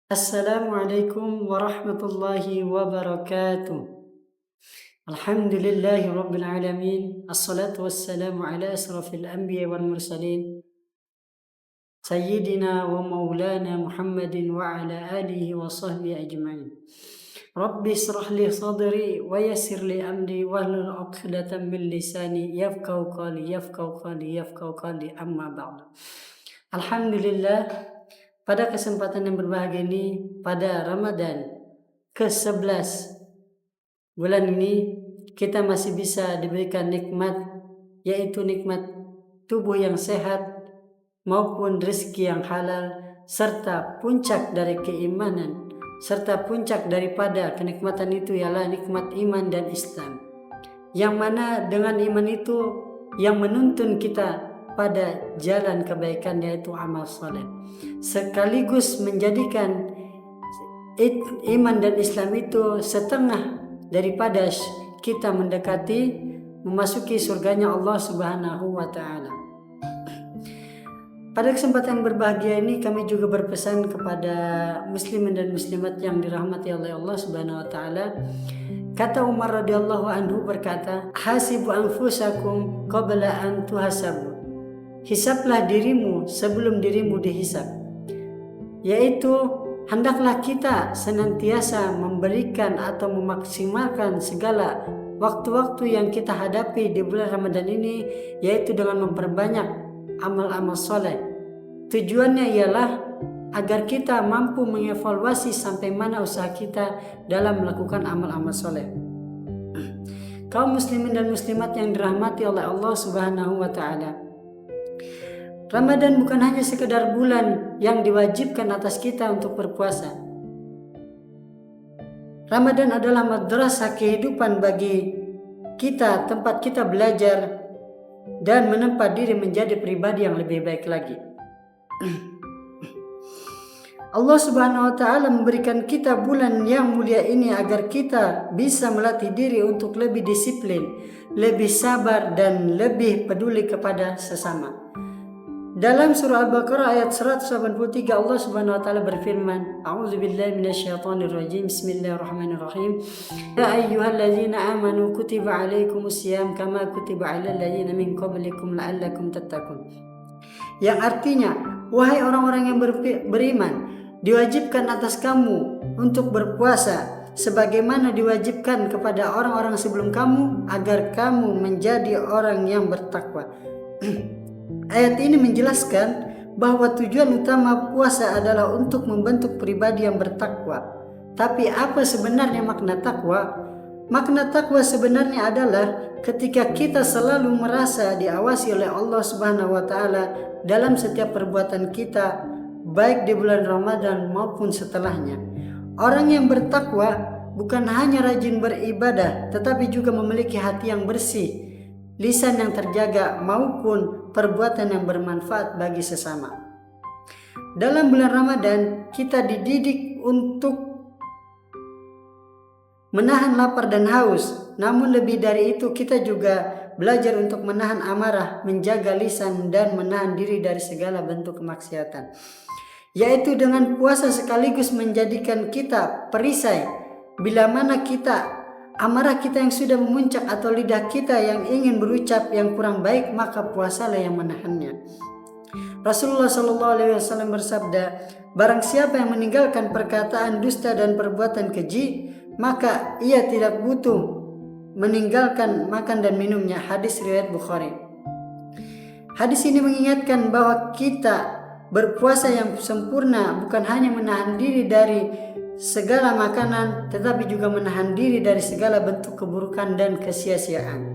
Assalamualaikum warahmatullahi wabarakatuh. Alhamdulillahi rabbil alamin. Assalatu wassalamu ala asrafil anbiya wal mursalin. Sayyidina wa maulana Muhammadin wa ala alihi wa sahbihi ajma'in. Rabbi israh li sadri wa yassir li amri wahlul 'uqdatam min lisani yafqahu qawli amma ba'du. Alhamdulillah, pada kesempatan yang berbahagia ini, pada Ramadan ke-11 bulan ini, kita masih bisa diberikan nikmat, yaitu nikmat tubuh yang sehat maupun rezeki yang halal, serta puncak dari keimanan, serta puncak daripada kenikmatan itu ialah nikmat iman dan Islam, yang mana dengan iman itu yang menuntun kita pada jalan kebaikan, yaitu amal soleh, sekaligus menjadikan iman dan Islam itu setengah daripada kita mendekati memasuki surganya Allah Subhanahu wa Ta'ala. Pada kesempatan berbahagia ini, kami juga berpesan kepada muslimin dan muslimat yang dirahmati oleh Allah Subhanahu wa Ta'ala. Kata Umar radhiyallahu anhu berkata, "Hasibu anfusakum qabla an tuhasabu." Hisablah dirimu sebelum dirimu dihisab. Yaitu hendaklah kita senantiasa memberikan atau memaksimalkan segala waktu-waktu yang kita hadapi di bulan Ramadan ini, yaitu dengan memperbanyak amal-amal soleh. Tujuannya ialah agar kita mampu mengevaluasi sampai mana usaha kita dalam melakukan amal-amal soleh. Kaum muslimin dan muslimat yang dirahmati oleh Allah Subhanahu wa Ta'ala, Ramadan bukan hanya sekedar bulan yang diwajibkan atas kita untuk berpuasa. Ramadan adalah madrasah kehidupan bagi kita, tempat kita belajar dan menempa diri menjadi pribadi yang lebih baik lagi. Allah Subhanahu wa Ta'ala memberikan kita bulan yang mulia ini agar kita bisa melatih diri untuk lebih disiplin, lebih sabar, dan lebih peduli kepada sesama. Dalam surah Al-Baqarah ayat 183, Allah Subhanahu wa Ta'ala berfirman, A'udzubillahi minasyaitonirrajim, Bismillahirrahmanirrahim. Ya ayyuhalladzina amanu kutiba alaikumusiyam kama kutiba alal ladzina min qablikum la'allakum tattaqun. Yang artinya, wahai orang-orang yang beriman, diwajibkan atas kamu untuk berpuasa sebagaimana diwajibkan kepada orang-orang sebelum kamu agar kamu menjadi orang yang bertakwa. Ayat ini menjelaskan bahwa tujuan utama puasa adalah untuk membentuk pribadi yang bertakwa. Tapi apa sebenarnya makna takwa? Makna takwa sebenarnya adalah ketika kita selalu merasa diawasi oleh Allah Subhanahu wa Ta'ala dalam setiap perbuatan kita, baik di bulan Ramadan maupun setelahnya. Orang yang bertakwa bukan hanya rajin beribadah, tetapi juga memiliki hati yang bersih, lisan yang terjaga, maupun perbuatan yang bermanfaat bagi sesama. Dalam bulan Ramadan, kita dididik untuk menahan lapar dan haus. Namun lebih dari itu, kita juga belajar untuk menahan amarah, menjaga lisan, dan menahan diri dari segala bentuk kemaksiatan. Yaitu dengan puasa sekaligus menjadikan kita perisai bila mana amarah kita yang sudah memuncak atau lidah kita yang ingin berucap yang kurang baik, maka puasalah yang menahannya. Rasulullah SAW bersabda, barang siapa yang meninggalkan perkataan dusta dan perbuatan keji, maka ia tidak butuh meninggalkan makan dan minumnya. Hadis riwayat Bukhari. Hadis ini mengingatkan bahwa kita berpuasa yang sempurna bukan hanya menahan diri dari segala makanan, tetapi juga menahan diri dari segala bentuk keburukan dan kesia-siaan.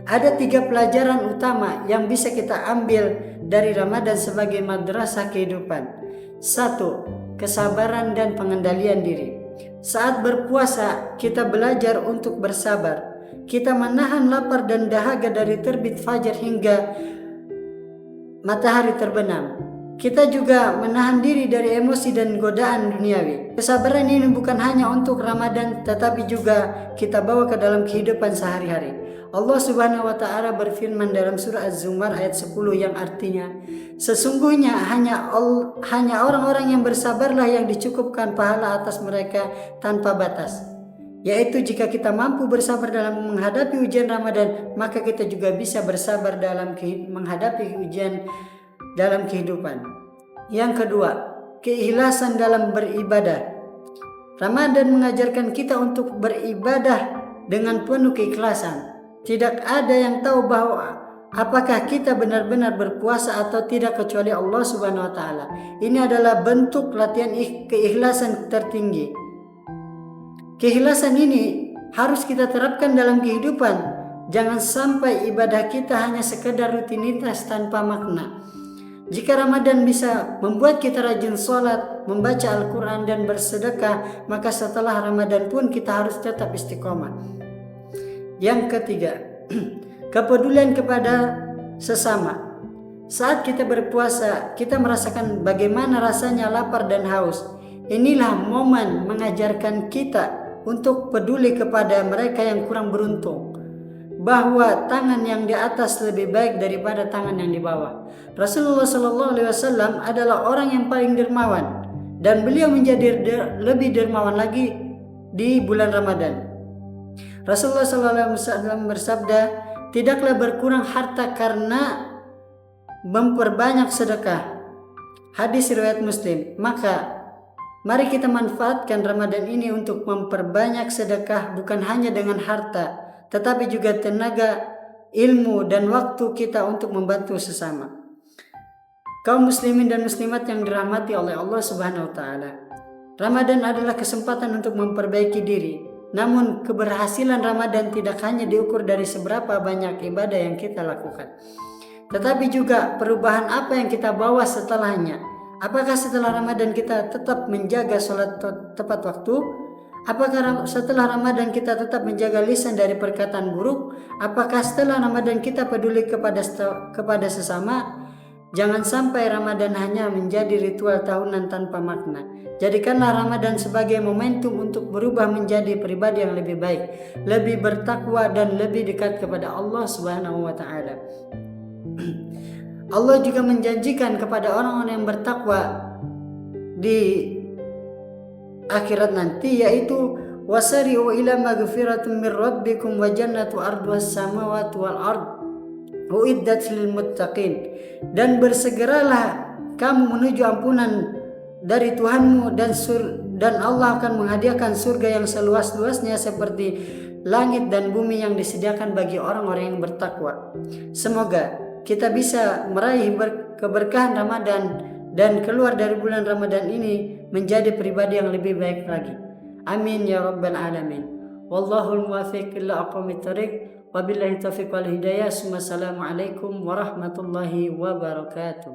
Ada 3 pelajaran utama yang bisa kita ambil dari Ramadan sebagai madrasah kehidupan. 1. Kesabaran dan pengendalian diri. Saat berpuasa, kita belajar untuk bersabar. Kita menahan lapar dan dahaga dari terbit fajar hingga matahari terbenam. Kita juga menahan diri dari emosi dan godaan duniawi. Kesabaran ini bukan hanya untuk Ramadan, tetapi juga kita bawa ke dalam kehidupan sehari-hari. Allah Subhanahu wa taala berfirman dalam surah Az-Zumar ayat 10 yang artinya, sesungguhnya hanya orang-orang yang bersabarlah yang dicukupkan pahala atas mereka tanpa batas. Yaitu jika kita mampu bersabar dalam menghadapi ujian Ramadan, maka kita juga bisa bersabar dalam menghadapi ujian dalam kehidupan. Yang kedua, keikhlasan dalam beribadah. Ramadan mengajarkan kita untuk beribadah dengan penuh keikhlasan. Tidak ada yang tahu bahwa apakah kita benar-benar berpuasa atau tidak kecuali Allah Subhanahu wa taala. Ini adalah bentuk latihan keikhlasan tertinggi. Keikhlasan ini harus kita terapkan dalam kehidupan. Jangan sampai ibadah kita hanya sekedar rutinitas tanpa makna. Jika Ramadan bisa membuat kita rajin sholat, membaca Al-Quran dan bersedekah, maka setelah Ramadan pun kita harus tetap istiqomah. Yang ketiga, kepedulian kepada sesama. Saat kita berpuasa, kita merasakan bagaimana rasanya lapar dan haus. Inilah momen mengajarkan kita untuk peduli kepada mereka yang kurang beruntung, bahwa tangan yang di atas lebih baik daripada tangan yang di bawah. Rasulullah SAW adalah orang yang paling dermawan, dan beliau menjadi lebih dermawan lagi di bulan Ramadan. Rasulullah SAW bersabda, tidaklah berkurang harta karena memperbanyak sedekah. Hadis riwayat Muslim. Maka mari kita manfaatkan Ramadan ini untuk memperbanyak sedekah, bukan hanya dengan harta, tetapi juga tenaga, ilmu, dan waktu kita untuk membantu sesama. Kaum muslimin dan muslimat yang dirahmati oleh Allah Subhanahu wa taala, Ramadan adalah kesempatan untuk memperbaiki diri. Namun keberhasilan Ramadan tidak hanya diukur dari seberapa banyak ibadah yang kita lakukan, tetapi juga perubahan apa yang kita bawa setelahnya. Apakah setelah Ramadan kita tetap menjaga sholat tepat waktu? Apakah setelah Ramadan kita tetap menjaga lisan dari perkataan buruk? Apakah setelah Ramadan kita peduli kepada sesama? Jangan sampai Ramadan hanya menjadi ritual tahunan tanpa makna. Jadikanlah Ramadan sebagai momentum untuk berubah menjadi pribadi yang lebih baik, lebih bertakwa, dan lebih dekat kepada Allah Subhanahu wa taala. Allah juga menjanjikan kepada orang-orang yang bertakwa di akhirat nanti, yaitu wasari'u ila maghfiratin min rabbikum wa jannatu arduhas samawati wal ard uiddat lil muttaqin, dan bersegeralah kamu menuju ampunan dari Tuhanmu, dan Allah akan menghadiahkan surga yang seluas-luasnya seperti langit dan bumi yang disediakan bagi orang-orang yang bertakwa. Semoga kita bisa meraih keberkahan Ramadan dan keluar dari bulan Ramadan ini menjadi pribadi yang lebih baik lagi. Amin ya rabbal alamin. Wallahul muwaffiq ila aqwamit thoriq. Wabillahi taufiq wal hidayah. Assalamualaikum warahmatullahi wabarakatuh.